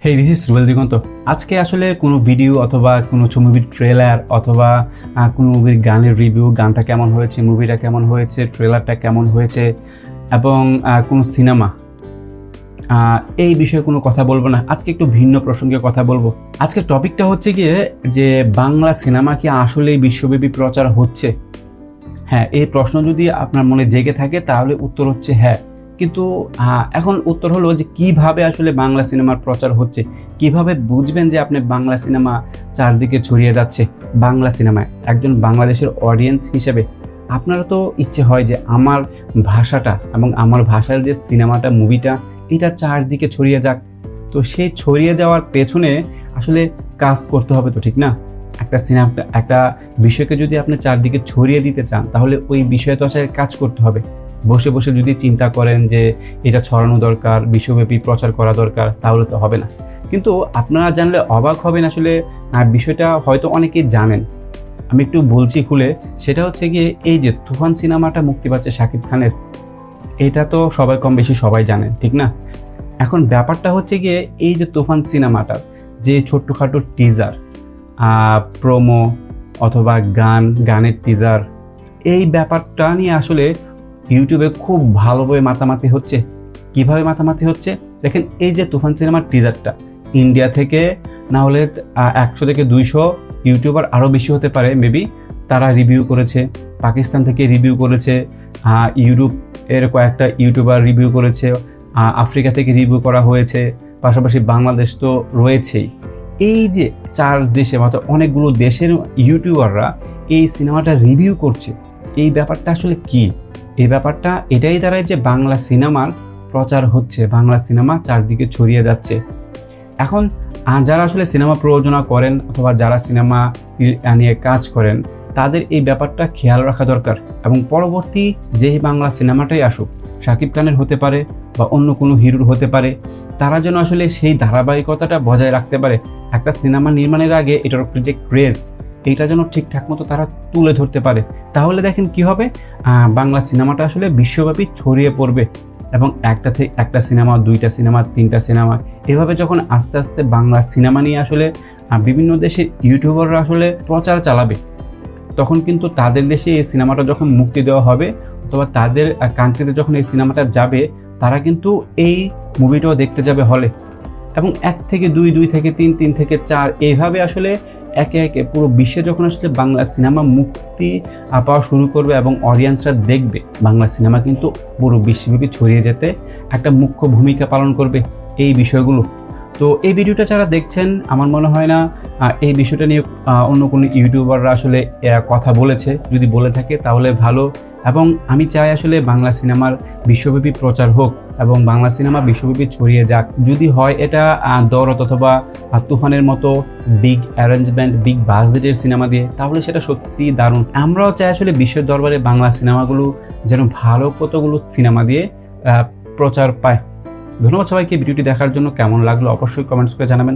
Hey this is Rubel দিগন্ত। আজকে আসলে কোনো ভিডিও অথবা কোনো মুভির ট্রেলার অথবা কোনো মুভির গানের রিভিউ, গানটা কেমন হয়েছে, মুভিটা কেমন হয়েছে, ট্রেলারটা কেমন হয়েছে এবং কোনো সিনেমা, এই বিষয়ে কোনো কথা বলবো না। আজকে একটু ভিন্ন প্রসঙ্গে কথা বলবো। আজকে টপিকটা হচ্ছে গিয়ে যে বাংলা সিনেমা কি আসলেই বিশ্বব্যাপী প্রচার হচ্ছে? হ্যাঁ, এই প্রশ্ন যদি আপনার মনে জেগে থাকে তাহলে উত্তর হচ্ছে হ্যাঁ। কিন্তু এখন উত্তর হলো যে কিভাবে আসলে বাংলা সিনেমার প্রচার হচ্ছে, কিভাবে বুঝবেন যে আপনি বাংলা সিনেমা চারদিকে ছড়িয়ে যাচ্ছে। বাংলা সিনেমায় একজন বাংলাদেশের অডিয়েন্স হিসেবে আপনারও তো ইচ্ছে হয় যে আমার ভাষাটা এবং আমার ভাষার যে সিনেমাটা, মুভিটা, এটা চারদিকে ছড়িয়ে যাক। তো সেই ছড়িয়ে যাওয়ার পেছনে আসলে কাজ করতে হবে, তো ঠিক না? একটা সিনেমা, একটা বিষয়কে যদি আপনি চারদিকে ছড়িয়ে দিতে চান তাহলে ওই বিষয়ে তো আসলে কাজ করতে হবে। বসে বসে যদি চিন্তা করেন যে এটা ছড়ানো দরকার, বিশ্বব্যাপী প্রচার করা দরকার, তাহলে তো হবে না। কিন্তু আপনারা জানলে অবাক হবেন, আসলে বিষয়টা হয়তো অনেকেই জানেন। আমি একটু বলছি খুলে, সেটা হচ্ছে গিয়ে এই যে তুফান সিনেমাটা মুক্তি পাচ্ছে শাকিব খানের, এটা তো সবাই কম বেশি সবাই জানেন, ঠিক না? এখন ব্যাপারটা হচ্ছে গিয়ে এই যে তুফান সিনেমাটার যে ছোট্টখাটো টিজার, প্রোমো অথবা গানের টিজার, এই ব্যাপারটা নিয়ে আসলে ইউটিউবে খুব ভালোভাবে মাতামাতি হচ্ছে। কিভাবে মাতামাতি হচ্ছে দেখেন, এই যে তুফান সিনেমার টিজারটা ইন্ডিয়া থেকে না হলে 100 থেকে 200 ইউটিউবার, আরও বেশি হতে পারে মেবি, তারা রিভিউ করেছে। পাকিস্তান থেকে রিভিউ করেছে, ইউরোপ এর কয়েকটা ইউটিউবার রিভিউ করেছে, আফ্রিকা থেকে রিভিউ করা হয়েছে, পাশাপাশি বাংলাদেশ তো রয়েছেই। এই যে 4 দেশে মাত্র অনেকগুলো দেশের ইউটিউবাররা এই সিনেমাটা রিভিউ করছে। এই ব্যাপারটা আসলে কি? এই ব্যাপারটা এটাই দাঁড়ায় যে বাংলা সিনেমার প্রচার হচ্ছে, বাংলা সিনেমা চারদিকে ছড়িয়ে যাচ্ছে। এখন যারা আসলে সিনেমা প্রযোজনা করেন অথবা যারা সিনেমা নিয়ে কাজ করেন, তাদের এই ব্যাপারটা খেয়াল রাখা দরকার এবং পরবর্তী যেই বাংলা সিনেমাটাই আসুক, শাকিব খানের হতে পারে বা অন্য কোনো হিরোর হতে পারে, তারা যেন আসলে সেই ধারাবাহিকতাটা বজায় রাখতে পারে। একটা সিনেমা নির্মাণের আগে এটার উপর যে ক্রেজ, এইটা যেন ঠিকঠাক মতো তারা তুলে ধরতে পারে। তাহলে দেখেন কি হবে, বাংলা সিনেমাটা আসলে বিশ্বব্যাপী ছড়িয়ে পড়বে এবং একটা সিনেমা, 2টা সিনেমা, 3টা সিনেমা, এভাবে যখন আস্তে আস্তে বাংলা সিনেমা নিয়ে আসলে বিভিন্ন দেশের ইউটিউবাররা আসলে প্রচার চালাবে, তখন কিন্তু তাদের দেশে এই সিনেমাটা যখন মুক্তি দেওয়া হবে অথবা তাদের কান্ট্রিতে যখন এই সিনেমাটা যাবে, তারা কিন্তু এই মুভিটাও দেখতে যাবে হলে। এবং 1 থেকে 2, 2 থেকে 3, 3 থেকে 4, এইভাবে আসলে একে একে পুরো বিশ্বে যখন আসলে বাংলা সিনেমা মুক্তি পাওয়া শুরু করবে এবং অডিয়েন্সরা দেখবে, বাংলা সিনেমা কিন্তু পুরো বিশ্বব্যাপী ছড়িয়ে যেতে একটা মুখ্য ভূমিকা পালন করবে এই বিষয়গুলো। তো এই ভিডিওটা যারা দেখছেন, আমার মনে হয় না এই বিষয়টা নিয়ে অন্য কোনো ইউটিউবাররা আসলে কথা বলেছে। যদি বলে থাকে তাহলে ভালো, এবং আমি চাই আসলে বাংলা সিনেমার বিশ্বব্যাপী প্রচার হোক এবং বাংলা সিনেমা বিশ্বব্যাপী ছড়িয়ে যাক। যদি হয় এটা দরদ অথবা তুফানের মতো বিগ অ্যারেঞ্জমেন্ট, বিগ বাজেটের সিনেমা দিয়ে, তাহলে সেটা সত্যিই দারুণ। আমরাও চাই আসলে বিশ্বের দরবারে বাংলা সিনেমাগুলো যেন ভালো কতগুলো সিনেমা দিয়ে প্রচার পায়। ধন্যবাদ সবাইকে ভিডিওটি দেখার জন্য। কেমন লাগলো অবশ্যই কমেন্টস করে জানাবেন।